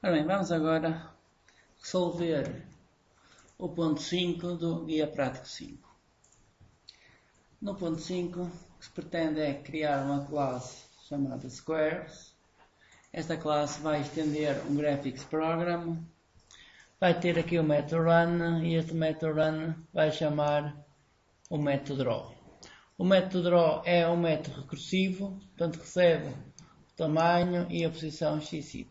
Ora bem, vamos agora resolver o ponto 5 do Guia Prático 5. No ponto 5, o que se pretende é criar uma classe chamada Squares. Esta classe vai estender um Graphics Program. Vai ter aqui o método Run e este método Run vai chamar o método Draw. O método Draw é um método recursivo, portanto recebe o tamanho e a posição XY.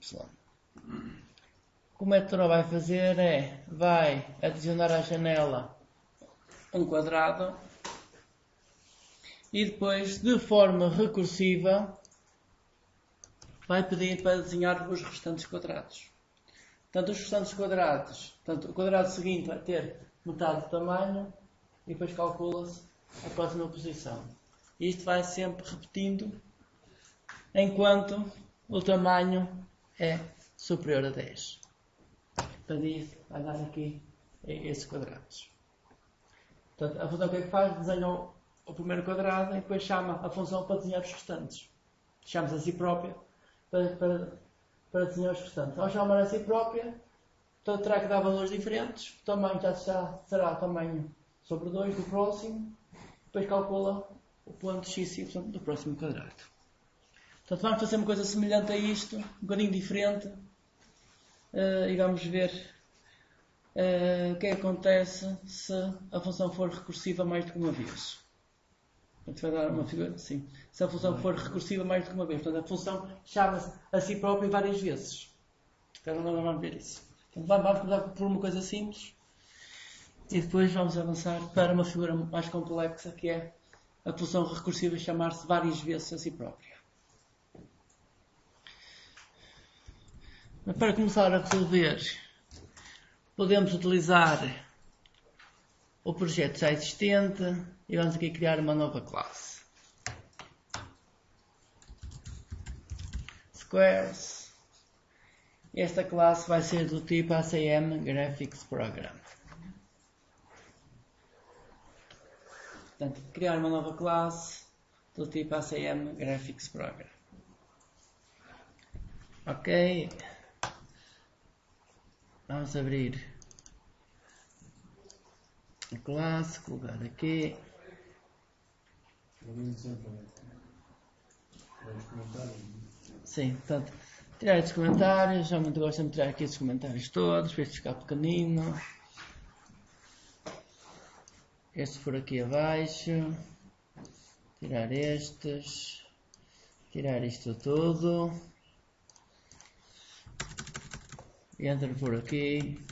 O que o método Draw vai fazer é, vai adicionar à janela um quadrado e depois, de forma recursiva, vai pedir para desenhar os restantes quadrados. Portanto, os restantes quadrados, portanto, o quadrado seguinte vai ter metade do tamanho e depois calcula-se a próxima posição. Isto vai sempre repetindo enquanto o tamanho é superior a 10. Portanto, isto vai dar aqui esses quadrados. Portanto, a função que é que faz? Desenha o primeiro quadrado e depois chama a função para desenhar os restantes. Chama-se a si própria para desenhar os restantes. Ao chamar a si própria, portanto, terá que dar valores diferentes. O tamanho já será o tamanho sobre 2 do próximo. Depois calcula o ponto XY do próximo quadrado. Portanto, vamos fazer uma coisa semelhante a isto, um bocadinho diferente. E vamos ver o que acontece se a função for recursiva mais do que uma vez. Portanto, vai dar uma figura assim. Se a função for recursiva mais do que uma vez. Portanto, a função chama-se a si própria várias vezes. Agora nós vamos ver isso. Então, vamos começar por uma coisa simples. E depois vamos avançar para uma figura mais complexa, que é a função recursiva chamar-se várias vezes a si própria. Mas para começar a resolver, podemos utilizar o projeto já existente e vamos aqui criar uma nova classe. Squares. Esta classe vai ser do tipo ACM Graphics Program. Portanto, criar uma nova classe do tipo ACM Graphics Program. Ok. Vamos abrir a classe, colocar aqui. Sim, portanto, tirar estes comentários. Já muito gosto de tirar aqui estes comentários todos, para este ficar pequenino. Este for aqui abaixo. Tirar estes. Tirar isto tudo. E enter por aqui.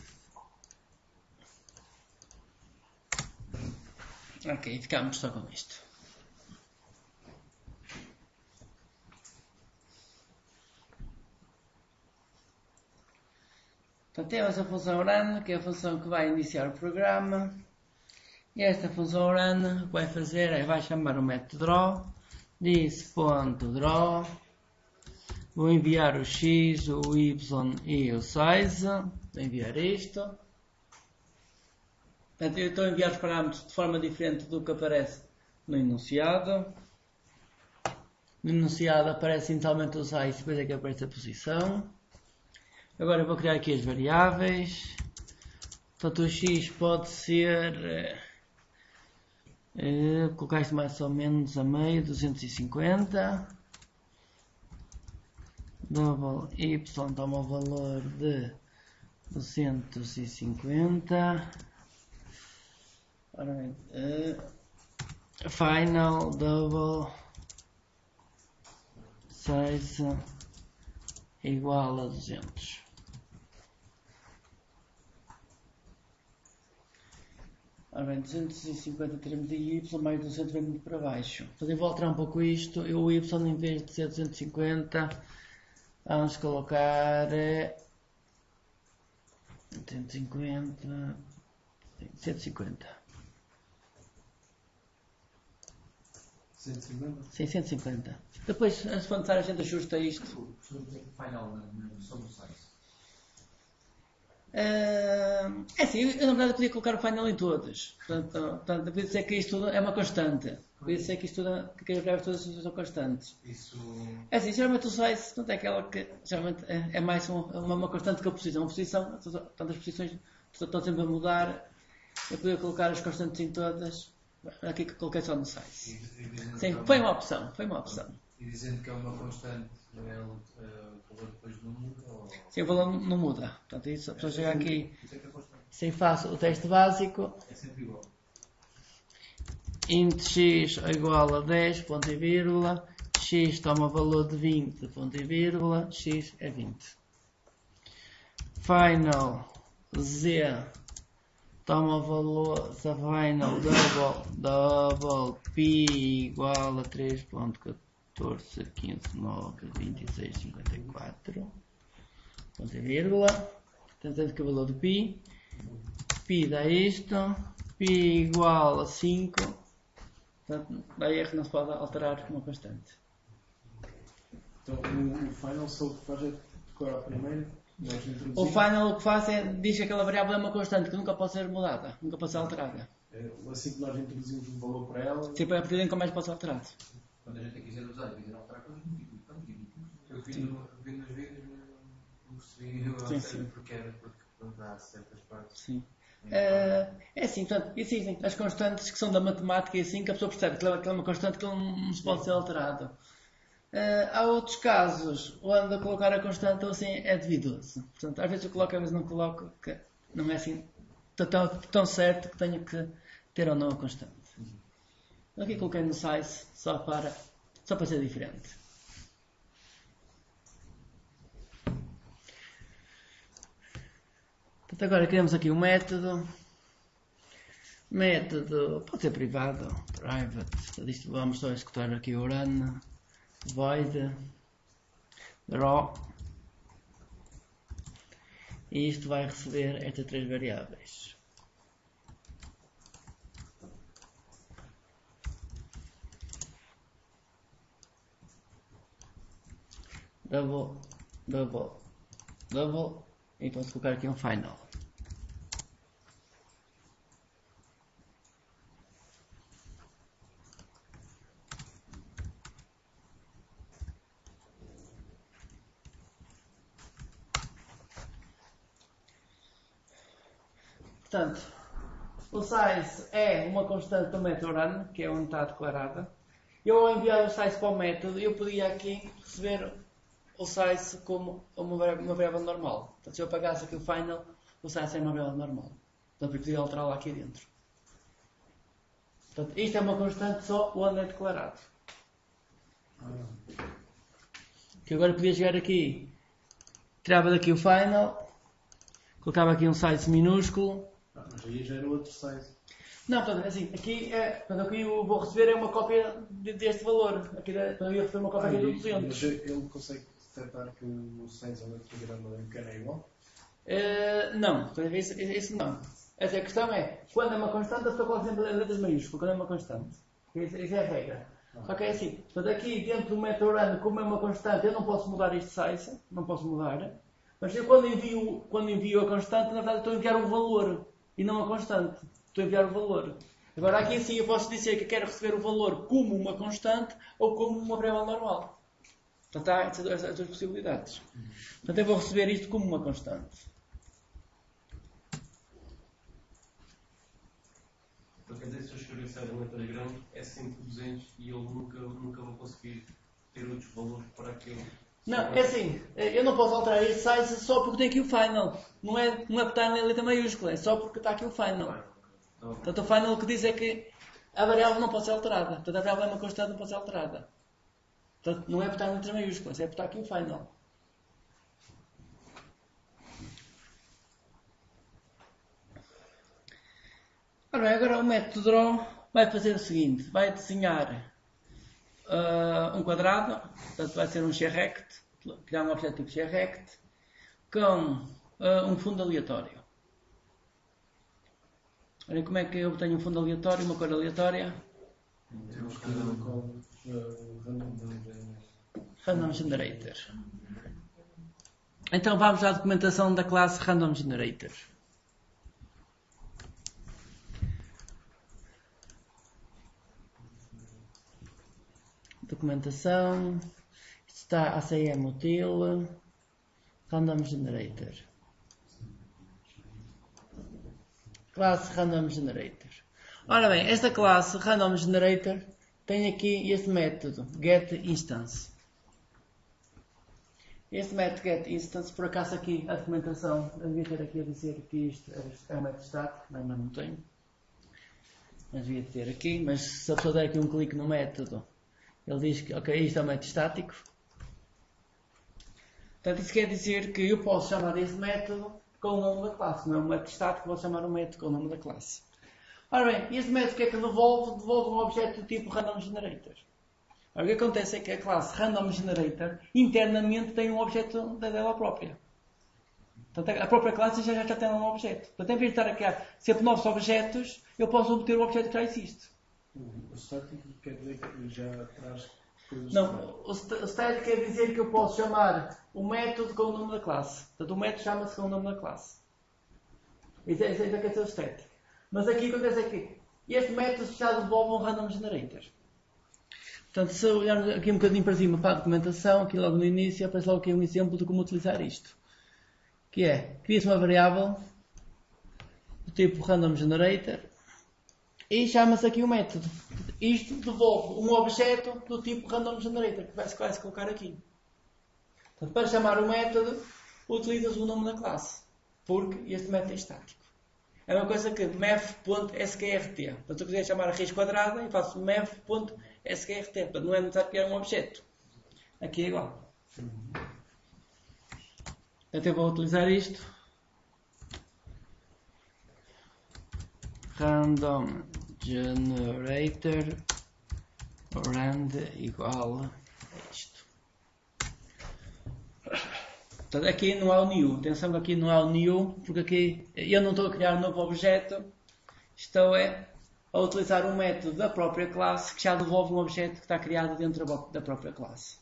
Ok, ficamos só com isto. Então temos a função run, que é a função que vai iniciar o programa. E esta função run, o que vai fazer é, vai chamar o método draw, this.draw, vou enviar o x, o y e o size, vou enviar isto. Portanto, eu estou a enviar os parâmetros de forma diferente do que aparece no enunciado. No enunciado aparece inicialmente o size, depois é que aparece a posição. Agora eu vou criar aqui as variáveis. Portanto, o x pode ser... colocar isto mais ou menos a meio, 250. Double y toma o valor de 250. Ora bem, final double size igual a 200. Ora bem, 250 termos de y mais 200 vem muito para baixo. Então eu vou alterar um pouco isto. E o y, em vez de ser 250, vamos colocar 150, 150. 150? Sim, 150. Depois, se for necessário, a gente ajusta isto. Final sobre o size. É assim, eu na verdade podia colocar o final em todas. Portanto, eu podia dizer que isto tudo é uma constante. Podia dizer que isto tudo, que as variáveis todas são constantes. Isso. É assim, geralmente o size é aquela que geralmente é mais uma constante que a posição. Uma posição, tantas posições estão sempre a mudar. Eu podia colocar as constantes em todas. Aqui que coloquei só no size. Sim, foi uma opção. E dizendo que é uma constante, o valor depois não muda? Ou... Sim, o valor não muda. Portanto, isso, para chegar aqui, sim, faço o teste básico. É sempre igual. Int x é igual a 10, ponto e vírgula. X toma valor de 20, ponto e vírgula. X é 20. Final Z toma valor da final double p igual a 3.1415.926.54, ponto e vírgula. Tentando que o valor de pi dá isto, pi igual a 5. Portanto, daí é que não se pode alterar uma constante. Então o final só o que faz é decorar primeiro. O final o que faz é diz que aquela variável é uma constante que nunca pode ser mudada, nunca pode ser alterada. Assim que nós introduzimos um valor para ela. Tipo, é a partir de nunca mais pode ser alterado. Quando a gente quiser usar e quiser alterar coisas, eu vi nos vídeos, não percebi sim. porque há certas partes. Sim. É assim, portanto, existem as constantes que são da matemática e assim que a pessoa percebe que é uma constante que não se pode ser alterado. Há outros casos onde colocar a constante assim é duvidoso. Portanto, às vezes eu coloco, às vezes não coloco, que não é assim tão certo que tenho que ter ou não a constante. Aqui coloquei no size só para ser diferente. Portanto, agora criamos aqui um método. Método pode ser privado, private. Isto vamos só executar aqui o run, void, draw. E isto vai receber estas três variáveis. Double. E posso colocar aqui um final. Portanto, o size é uma constante do método run, que é onde está declarada. Eu, ao enviar o size para o método, eu podia aqui receber o size como uma variável normal. Portanto, se eu apagasse aqui o final, o size é uma variável normal. Portanto, eu podia alterá-la aqui dentro. Portanto, isto é uma constante só onde é declarado. Que agora podia chegar aqui, tirava daqui o final, colocava aqui um size minúsculo. Mas aí já era outro size. Não, portanto, assim, aqui eu vou receber uma cópia deste valor. Aqui, eu ia receber uma cópia aqui do 200. Mas ele consegue detectar que o size ou outro grama pequeno é igual? Não, isso não. Essa a questão é, quando é uma constante, a pessoa coloca sempre letras maiúsculas, quando é uma constante. Isso é a regra. Só que é assim, portanto, aqui dentro do método run, como é uma constante, eu não posso mudar este size, não posso mudar. Mas eu quando envio a constante, na verdade estou a enviar o valor e não a constante. Estou a enviar o valor. Agora aqui sim eu posso dizer que quero receber o valor como uma constante ou como uma variável normal. Portanto, há essas duas possibilidades. Portanto, eu vou receber isto como uma constante. Então, quer dizer, se eu escrever size no Telegram, é sempre 200 e eu nunca vou conseguir ter outros valores para aquele. Não, é assim, eu não posso alterar este size só porque tem aqui o final. Não é porque está na letra maiúscula, é só porque está aqui o final. Portanto, o final o que diz é que a variável não pode ser alterada. Portanto, a variável é uma constante, não pode ser alterada. Portanto, não é porque está na letra maiúscula, é porque está aqui o final. Ora bem, agora o método draw vai fazer o seguinte, vai desenhar um quadrado, portanto vai ser um xrect, criar um objeto tipo xrect, com um fundo aleatório. Olha como é que eu obtenho um fundo aleatório, uma cor aleatória. Random Random generator. Então vamos à documentação da classe Random Generator. Documentação. Isto está ACM util. Random Generator. Classe Random Generator. Ora bem, esta classe Random Generator tem aqui este método getInstance. Este método getInstance, por acaso aqui a documentação, eu devia ter aqui a dizer que isto é um método estático, mas não tenho. Mas devia ter aqui, mas se a pessoa der aqui um clique no método, ele diz que ok, isto é um método estático. Portanto, isso quer dizer que eu posso chamar esse método com o nome da classe. Não é um método estático, vou chamar o método com o nome da classe. Ora bem, este método que é que devolve? Devolve um objeto do tipo Random Generator. Ora, o que acontece é que a classe Random Generator internamente tem um objeto dela própria. Portanto, a própria classe já tem um objeto. Portanto, em vez de estar a criar sempre novos objetos, eu posso obter o objeto que já existe. O estático quer dizer que já traz coisas. Não, o static quer dizer que eu posso chamar o método com o nome da classe. Portanto, o método chama-se com o nome da classe. Isso é quer dizer o static. Mas aqui o que acontece é que este método já devolve um Random Generator. Portanto, se olharmos aqui um bocadinho para cima para a documentação, aqui logo no início, aparece logo aqui um exemplo de como utilizar isto. Que é, cria-se uma variável do tipo Random Generator e chama-se aqui o método. Isto devolve um objeto do tipo Random Generator, que vai-se colocar aqui. Portanto, para chamar o método, utiliza-se o nome da classe, porque este método é estático. É uma coisa que math.skrt. Portanto, se eu quiser chamar a raiz quadrada, eu faço math.skrt. Portanto, não é necessário criar um objeto. Aqui é igual. Então, eu vou utilizar isto. Random Generator rand igual a isto. Portanto, aqui não há o new. Atenção que aqui não há o new, porque aqui eu não estou a criar um novo objeto. Estou a utilizar um método da própria classe que já devolve um objeto que está criado dentro da própria classe.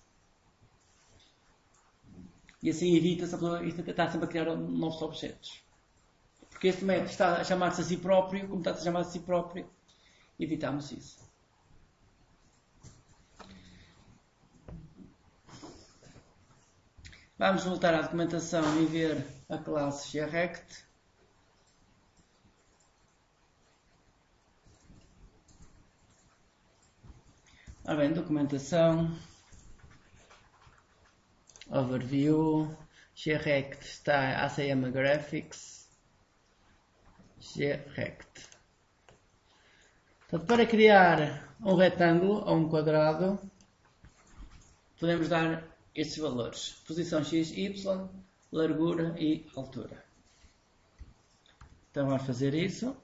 E assim evita-se a pessoa estar sempre a criar novos objetos. Porque este método está a chamar-se a si próprio, como está a chamar-se a si próprio, evitamos isso. Vamos voltar à documentação e ver a classe GRect. Ora bem, documentação, overview, GRect está ACM Graphics, GRect. Portanto, para criar um retângulo ou um quadrado, podemos dar estes valores: posição x, y, largura e altura. Então vamos fazer isso.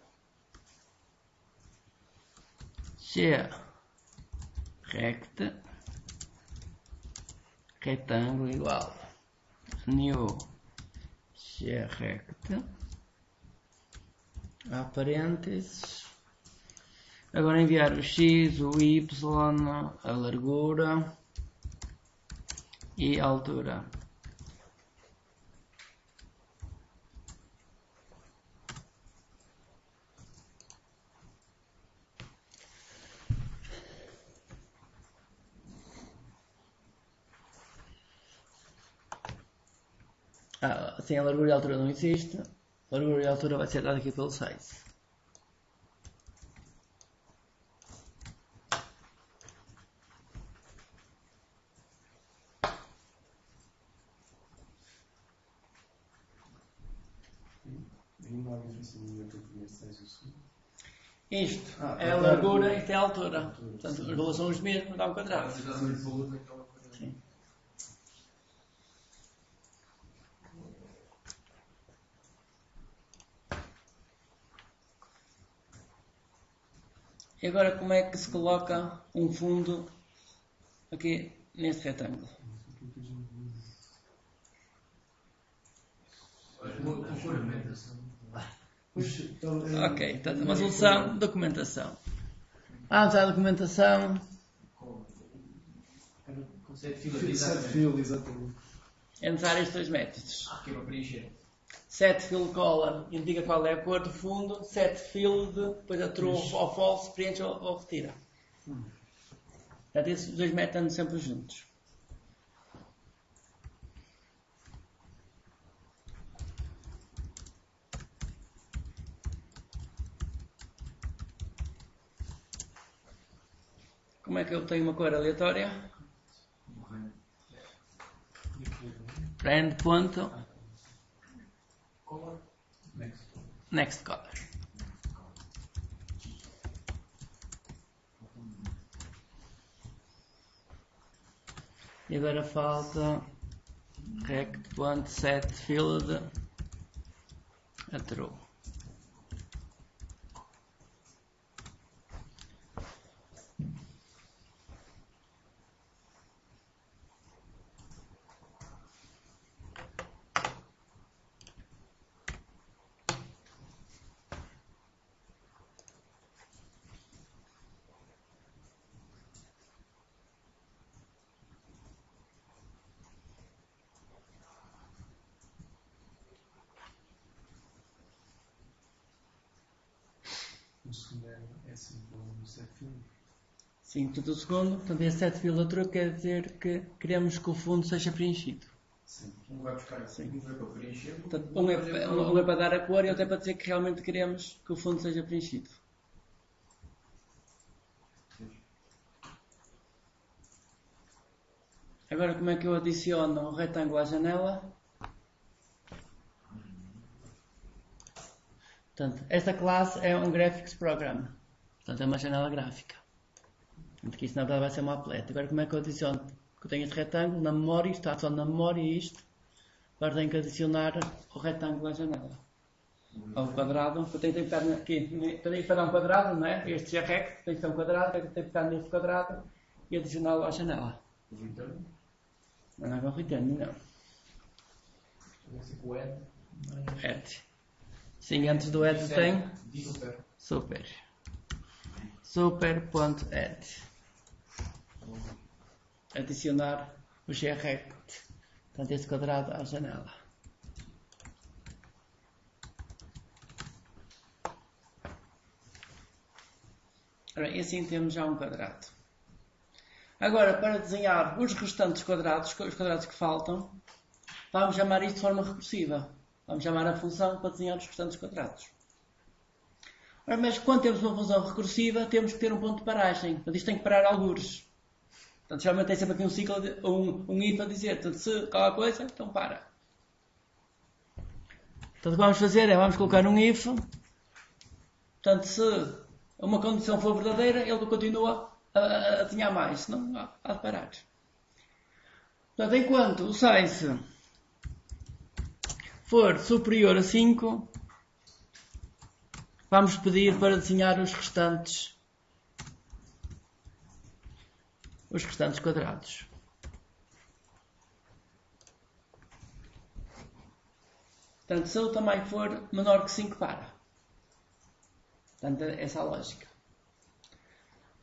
GRect retângulo igual new GRect, há parênteses. Agora enviar o x, o y, a largura e a altura. Assim a largura e a altura não existe. A largura e a altura vai ser dada aqui pelo size. Isto é a largura e isto é a altura. Portanto, os valores são os mesmos, dá um quadrado. Sim. E agora como é que se coloca um fundo aqui neste retângulo? Ok, então uma solução, documentação. Vamos à documentação. Set field, exatamente. é necessário estes dois métodos. Que é para preencher. Set fill color indica qual é a cor do fundo, set filled, depois a true ou false, preenche ou retira. Portanto, esses dois métodos andam sempre juntos. Como é que eu tenho uma cor aleatória? Rand ponto Color. next color. E agora falta rect.set field a true. O segundo é assim, o set field. Sim, tudo o segundo. Portanto, esse set field a true quer dizer que queremos que o fundo seja preenchido. Sim. Um vai buscar assim, um vai para preencher. Portanto, um é para dar a cor e outro é para dizer que realmente queremos que o fundo seja preenchido. Agora, como é que eu adiciono o retângulo à janela? Portanto, esta classe é um graphics program. Portanto, é uma janela gráfica. Portanto, que isto na verdade vai ser uma applet. Agora, como é que eu adiciono? Eu tenho este retângulo na memória, está só na memória isto. Agora tenho que adicionar o retângulo à janela. Ao quadrado. Eu tenho que ficar aqui. Tenho que dar um quadrado, não é? Este é rect, tem que ser um quadrado. Tenho que ficar neste quadrado e adicioná-lo à janela. O return. Não é com return, não. Vai ser com o add. Add. Sim, antes do add tem Super. Super.add. Adicionar o grect. Portanto, esse quadrado à janela. Ora, e assim temos já um quadrado. Agora, para desenhar os restantes quadrados, os quadrados que faltam, vamos chamar isto de forma recursiva. Vamos chamar a função para desenhar os restantes quadrados. Ora, mas quando temos uma função recursiva, temos que ter um ponto de paragem. Portanto, isto tem que parar algures. Portanto, geralmente tem sempre aqui um ciclo, um if a dizer. Portanto, se qualquer coisa, então para. Portanto, o que vamos fazer é, vamos colocar um if. Portanto, se uma condição for verdadeira, ele continua a desenhar mais. Senão, há de parar. Portanto, enquanto o size for superior a 5, vamos pedir para desenhar os restantes quadrados. Portanto, se o tamanho for menor que 5, para. Portanto, essa é a lógica.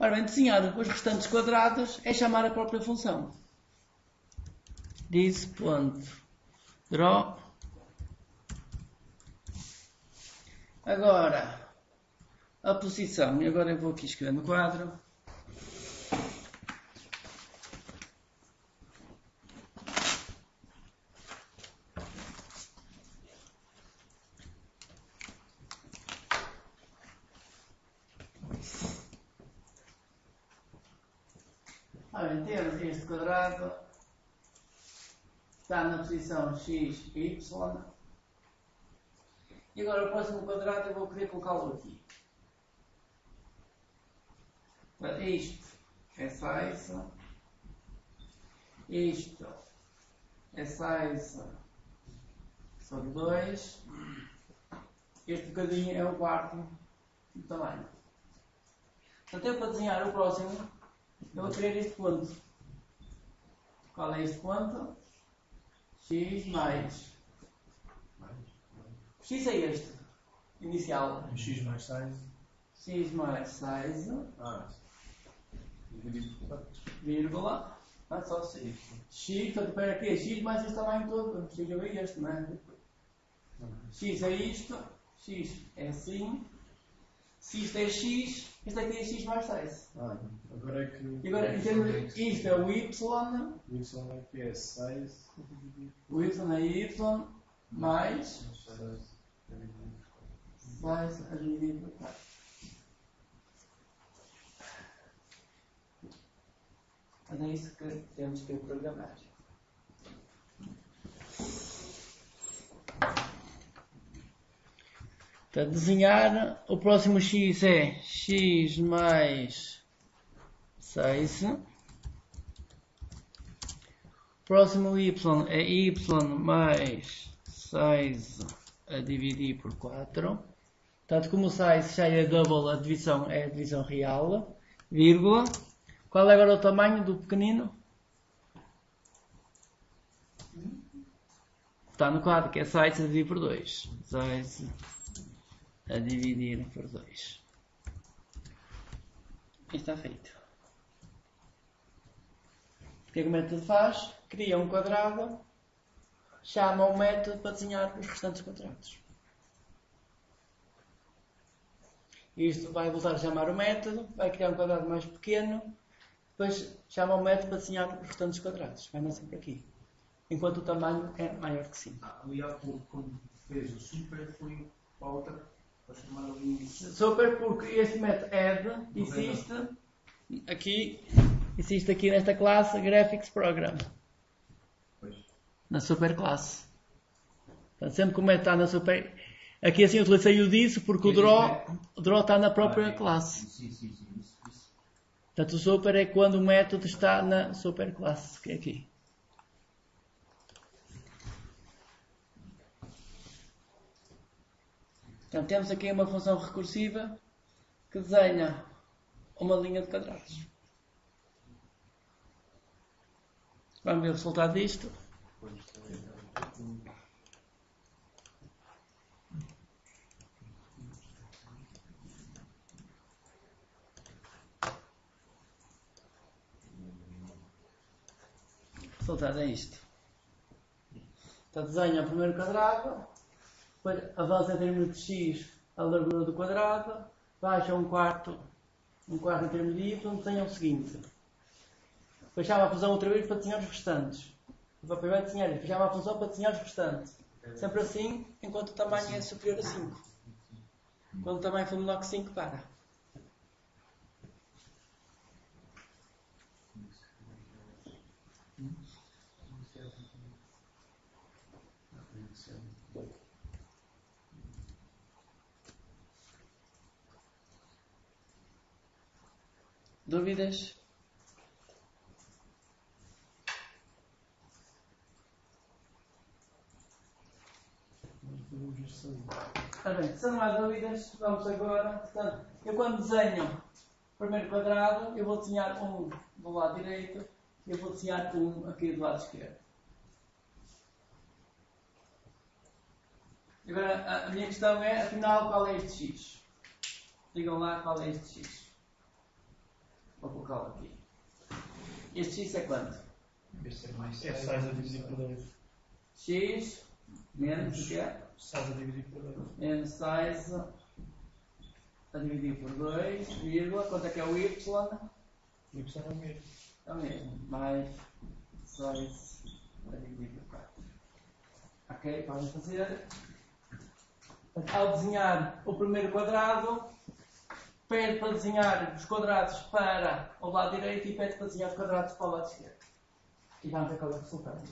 Ora bem, desenhar os restantes quadrados é chamar a própria função. This.draw. Agora, a posição. E agora eu vou aqui escrever no quadro. Temos este quadrado, está na posição x, y, e agora o próximo quadrado eu vou querer colocá-lo aqui. Isto é size, isto é size sobre 2, este bocadinho é o quarto do tamanho. Portanto, eu para desenhar o próximo, eu vou querer este ponto. Qual é este ponto? X mais. X é este. Inicial. X mais size. X mais size. Vírgula. Não é só x. X, portanto, para aqui é x mais este tamanho todo. X é este, não é? X é isto. X é assim. Se isto é x, isto aqui é x mais 6. Agora é que. E agora, isto é o y. O y é que é 6. O y é y mais 6 a dividir por 4. Mas é isso que temos que programar. Para desenhar, o próximo x é x mais 6. O próximo y é y mais 6 a dividir por 4. Portanto, como o 6 já é double, a divisão é a divisão real, vírgula. Qual é agora o tamanho do pequenino? Está no quadro, que é 6 a dividir por 2. 6 a dividir por 2. E está feito. O que é que o método faz? Cria um quadrado, chama o método para desenhar os restantes quadrados. Isto vai voltar a chamar o método, vai criar um quadrado mais pequeno, depois chama o método para desenhar os restantes quadrados. Vai nascer por aqui. Enquanto o tamanho é maior que 5. Ali há pouco, quando fez o super, foi para a outra, para chamar ali. Super, porque este método add existe aqui nesta classe Graphics Program. Pois. Na super classe. Portanto, sempre que o método está na super. Aqui assim eu utilizei o disso porque o draw está na própria classe. Sim, isso. Portanto, o super é quando o método está na super classe, que é aqui. Então, temos aqui uma função recursiva que desenha uma linha de quadrados. Vamos ver o resultado disto. O resultado é isto. Então, desenha o primeiro quadrado. Depois avança em termos de x a largura do quadrado, baixa um quarto em termos de y, desenha o seguinte. Depois chama a função outra vez para desenhar os restantes. Primeiro desenhar isto, depois chama a função para desenhar os restantes. Sempre assim, enquanto o tamanho é superior a 5. Quando o tamanho for menor que 5, para. Dúvidas? Bem, se não há dúvidas, vamos agora. Portanto, eu quando desenho o primeiro quadrado, eu vou desenhar um do lado direito e eu vou desenhar um aqui do lado esquerdo. Agora, a minha questão é, afinal, qual é este x? Digam lá qual é este x. Vou colocá-lo aqui. Este x é quanto? Este é mais É 6 a dividir por 2. X menos o que é? 6 a dividir por 2. Menos 6 a dividir por 2, vírgula. Quanto é que é o y? Y é o mesmo. É o mesmo. Mais 6 a dividir por 4. Ok? Podem fazer. Ao desenhar o primeiro quadrado, pede para desenhar os quadrados para o lado direito e pede para desenhar os quadrados para o lado esquerdo. E vamos ver qual é o resultado.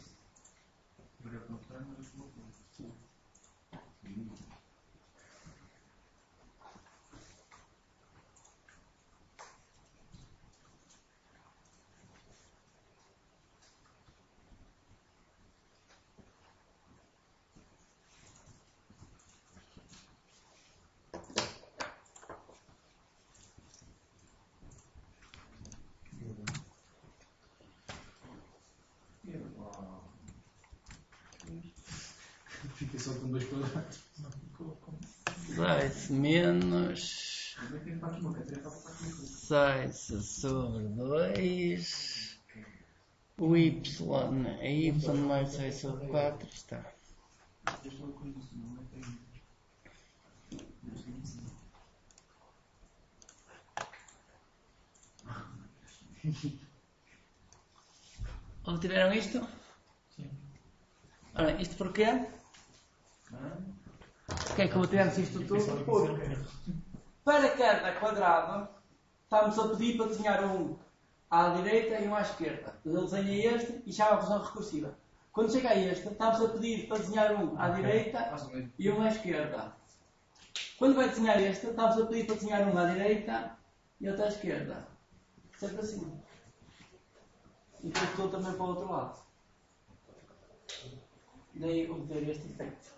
Fica só com 2 quadrados. 6 menos 6 sobre 2 O y é y mais 6 sobre 4, está. Obtiveram isto? Sim. Ora, isto porquê? Porquê é que obtivemos isto tudo? Porque para cada quadrado estamos a pedir para desenhar um à direita e um à esquerda. Ele desenha este e chama a função recursiva. Quando chega a este, estamos a pedir para desenhar um à direita e um à esquerda. Quando vai desenhar este, estamos a pedir para desenhar um à direita e outro à esquerda. Sempre assim. E depois tudo também para o outro lado. Daí obter este efeito.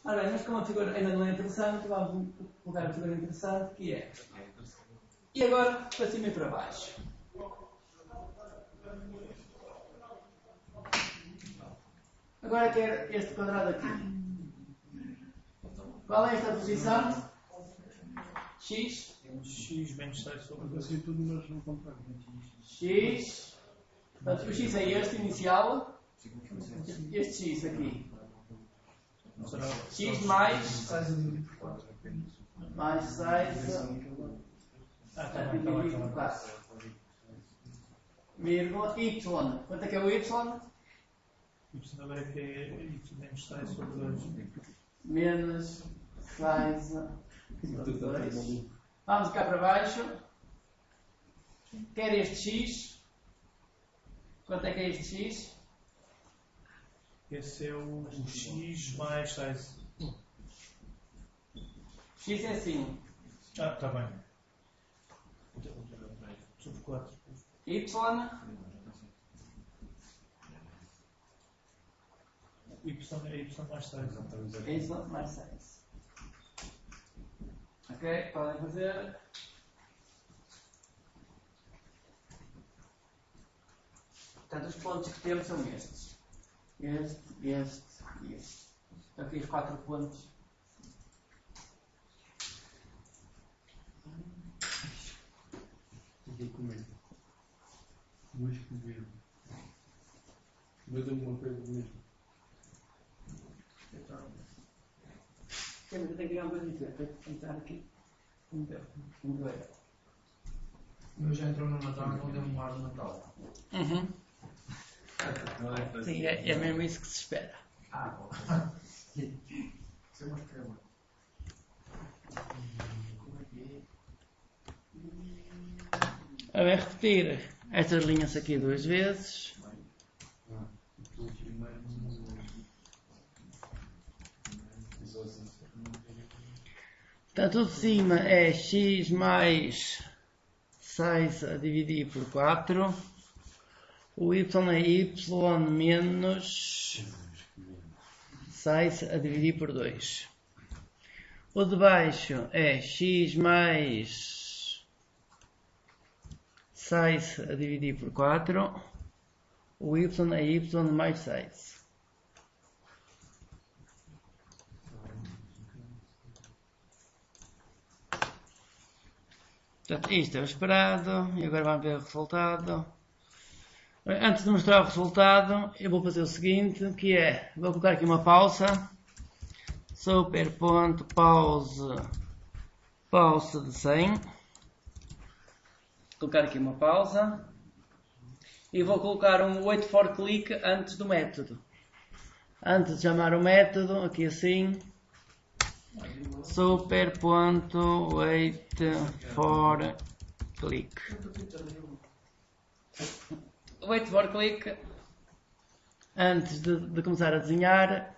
Ora bem, mas como a figura ainda não é interessante, vamos colocar a figura interessante, que é. E agora, para cima e para baixo. Agora quero este quadrado aqui. Qual é esta posição? X. X menos 6 sobre 2. Tudo, mas não contrário. X. Portanto, o X é este inicial. Este X aqui. X mais 6 dividido por 4. Vírgula Y. Quanto é que é o Y? Y agora que é y menos 6 sobre 2. Menos 6 sobre 2. Vamos cá para baixo. Quer este X? Quanto é que é este X? Esse é o X mais 6. X é assim. Está bem. Sobre 4. Y. É Y mais 6. Y mais 6. Ok, podem fazer. Portanto, os pontos que temos são estes. Este e este. Aqui os 4 pontos. Fiquei com medo. Vou escrever. Vou dar uma coisa mesmo. Eu tenho que criar uma coisa diferente. Tenho que entrar aqui. Um doer. O meu já entrou no Natal, não deu-me um ar no Natal. Uhum. Sim, é mesmo isso que se espera. Bom. Isso é uma crema. Como é que é? A ver, repetir estas linhas aqui 2 vezes. Portanto, o de cima é x mais 6 a dividir por 4. O y é y menos 6 a dividir por 2. O de baixo é x mais 6 a dividir por 4. O y é y mais 6. Portanto, isto é o esperado. E agora vamos ver o resultado. Antes de mostrar o resultado, eu vou fazer o seguinte, que é, vou colocar aqui uma pausa. Super.pause de 100. Vou colocar aqui uma pausa. E vou colocar um wait for click antes do método. Antes de chamar o método, aqui assim. Super.wait for click. Wait for click antes de começar a desenhar.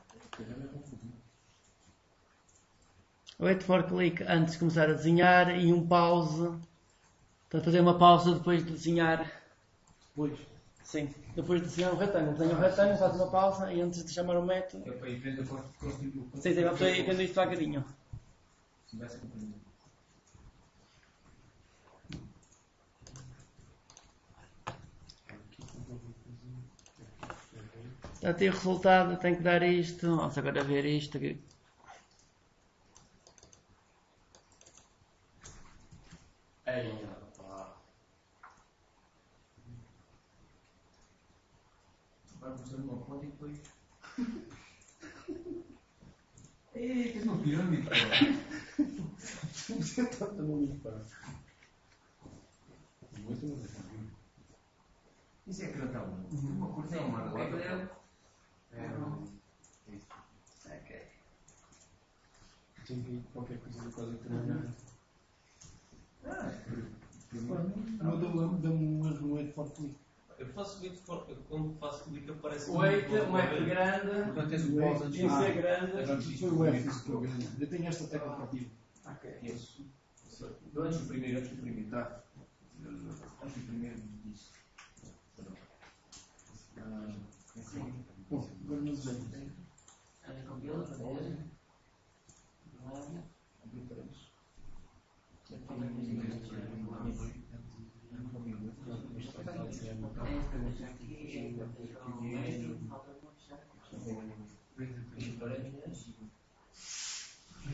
Wait for click antes de começar a desenhar e um pause. Portanto, fazer uma pausa depois de desenhar. Depois? Sim, depois de desenhar um retângulo. Desenho um retângulo, faz uma pausa e antes de chamar o método. É para ir vendo a constituição. Sim, estou aí vendo isto devagarinho. Se tivesse compreendido. Já tem o resultado, tem que dar isto. Vamos agora ver isto aqui. É, Vai mostrar uma ponta e depois. Ei, tens uma pirâmide, pô. Você está tão limpado. Muito bom. Isso é cratão. Uma curtinha, mano. É grande. É isso. Ok. Tem que ir qualquer coisa do código terminar. Dá-me umas no 8 for click. Eu faço muito forte, quando faço clique aparece O 8 grande, Portanto, tens o pause antes. isso é grande. Foi o F isso que eu ganhei. Eu tenho esta tecla cativa. Ok. Isso. Antes do primeiro, tá? Antes do primeiro disso. Assim. Bom, agora não sei. Compila para ver.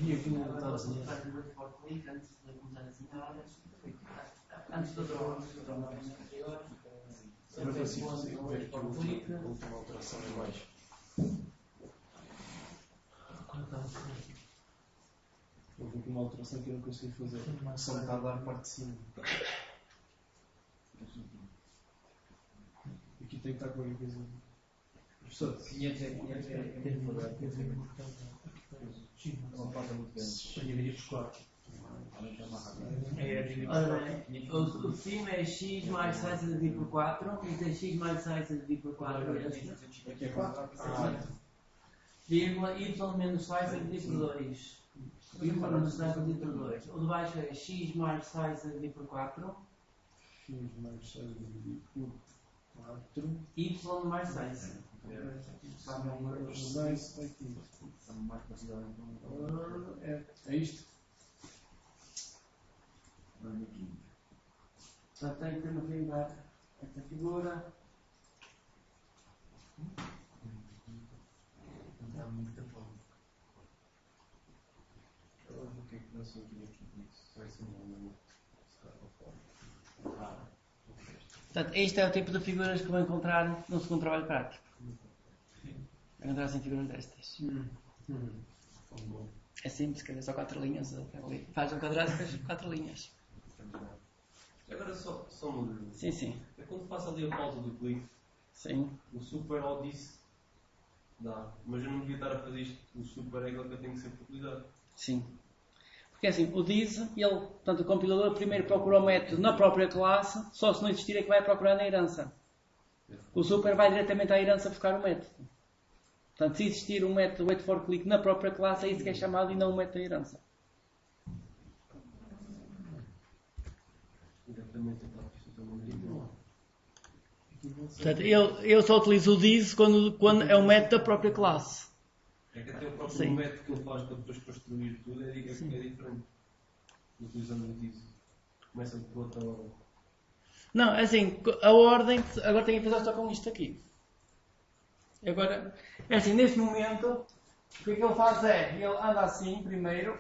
E aqui não está assim. Antes do drone, Agora vai ser ver que a última alteração é mais. Houve aqui uma alteração que eu não consegui fazer. Só me está a dar a parte de cima. Aqui tem que estar qualquer coisa. Professor, 500 é 500 uma pausa muito grande. Dividir por 4. Ora bem, o de cima é x mais 6 dividido por 4, e tem x mais 6 dividido por 4 Aqui é 4. vírgula y menos 6 dividido por 2. Y menos 6 dividido por 2. O de baixo é x mais 6 dividido por 4. X mais 6 dividido por 4. Y mais 6. Está aqui. É isto? Só tenho que renovar esta figura. Dá muita fome. O que é que nós aqui vai ser um. Portanto, este é o tipo de figuras que vou encontrar no segundo trabalho prático. Vou encontrar assim figuras destas. É simples, escrever só 4 linhas. Faz um quadrado e faz 4 linhas. Agora só uma dúvida. Sim, sim. É quando faço ali a pausa do clique, Sim. o super ou disse dá. Mas eu não devia estar a fazer isto. O super é aquele que eu tenho que sempre utilizar. Sim. Porque assim, o diz, portanto, o compilador primeiro procura o método na própria classe, só se não existir é que vai procurar na herança. O super vai diretamente à herança buscar o método. Portanto, se existir um método wait for click na própria classe, é isso que é chamado e não o método da herança. Diretamente então, isto também Portanto, eu só utilizo o diz quando é o método da própria classe. é que até o próprio Sim. método que ele faz para depois construir tudo é diferente. Utilizando o diz. Começa por outra ordem. Não, assim, a ordem, agora tenho que fazer só com isto aqui. Agora, é assim, neste momento, o que ele faz é, ele anda assim primeiro,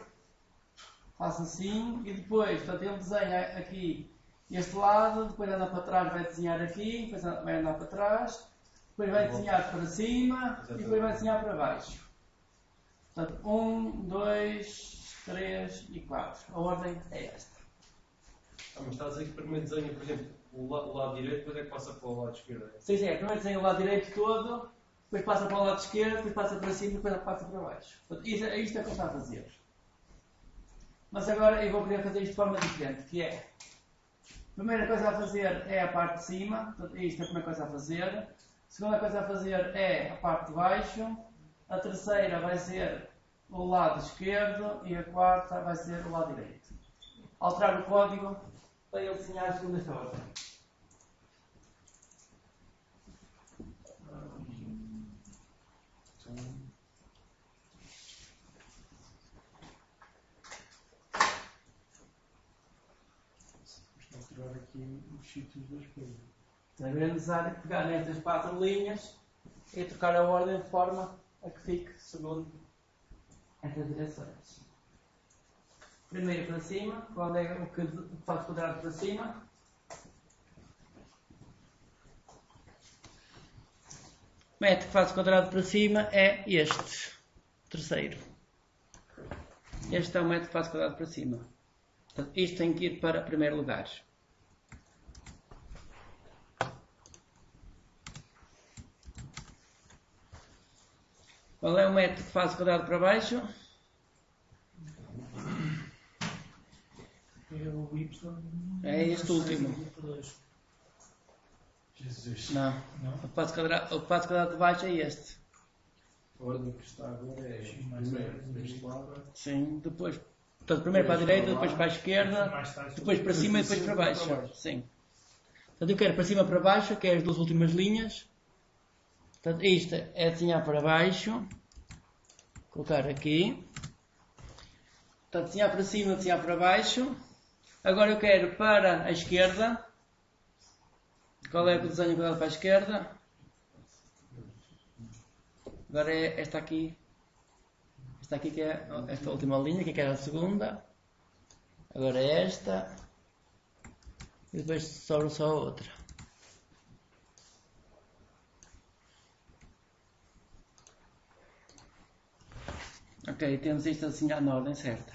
faz assim, e depois, portanto, ele desenha aqui este lado, depois anda para trás, vai desenhar aqui, depois vai andar para trás, depois vai desenhar para cima, e depois vai desenhar para baixo. Portanto, 1, 2, 3 e 4. A ordem é esta. Mas está a dizer que primeiro desenha, por exemplo, o lado direito, depois é que passa para o lado esquerdo. É? Sim, primeiro desenha o lado direito todo, depois passa para o lado esquerdo, depois passa para cima e depois passa para baixo. Portanto, isto é o que ele está a fazer. Mas agora eu vou querer fazer isto de forma diferente, que é, a primeira coisa a fazer é a parte de cima, portanto, isto é a primeira coisa a fazer. A segunda coisa a fazer é a parte de baixo. A terceira vai ser o lado esquerdo e a quarta vai ser o lado direito. Alterar o código para ele desenhar segundo esta ordem. Alterar aqui os sítios das coisas. Também é necessário pegar nestas 4 linhas e trocar a ordem de forma a que fique segundo estas direções. Primeiro para cima, qual é o que faz quadrado para cima? método que faz o quadrado para cima é este. Terceiro. Este é o método que faz o quadrado para cima. Portanto, isto tem que ir para primeiro lugar. Qual é o método que faz o quadrado para baixo? É o Y. É este último. Jesus. Não. O que faz o quadrado de baixo é este. A ordem que está agora é X mais primeiro zero. deste lado. Sim, depois. Portanto, primeiro para a direita, depois para a esquerda, Mais tarde. depois para cima e depois para baixo. Sim. Portanto, eu quero para cima para baixo, que é as duas últimas linhas. Portanto, isto é desenhar para baixo. Colocar aqui. Portanto, desenhar para cima, desenhar para baixo. Agora eu quero para a esquerda. Qual é o desenho que eu dou para a esquerda? Agora é esta aqui. Esta aqui que é esta última linha, que era a segunda. Agora é esta. E depois sobra só a outra. Ok, temos isto assim na ordem certa.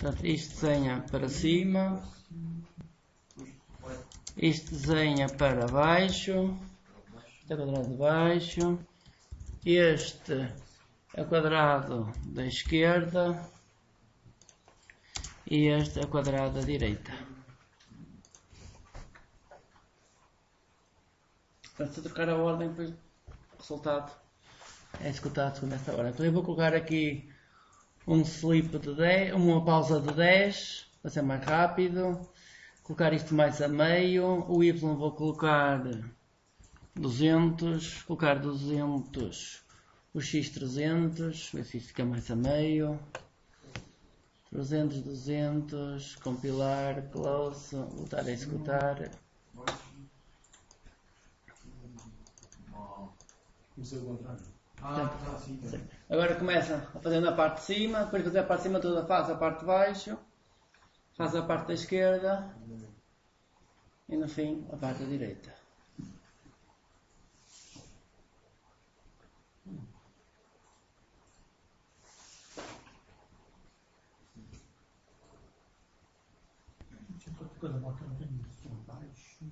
Portanto, isto desenha para cima. Isto desenha para baixo. Este é o quadrado de baixo. Este é o quadrado da esquerda. E este é o quadrado da direita. Portanto, se eu trocar a ordem, depois o resultado é executado segundo esta ordem. Então eu vou colocar aqui um slip de 10, uma pausa de 10, para ser mais rápido. Colocar isto mais a meio. O Y vou colocar 200. Colocar 200. O X 300. Ver se isto fica mais a meio. 300, 200. Compilar, close. Voltar a executar. Começou o contrário. Sim. Agora começa a fazer na parte de cima. Depois de fazer a parte de cima toda, faz a parte de baixo. Faz a parte da esquerda. E no fim, a parte da direita. Cada bloco não tem baixo.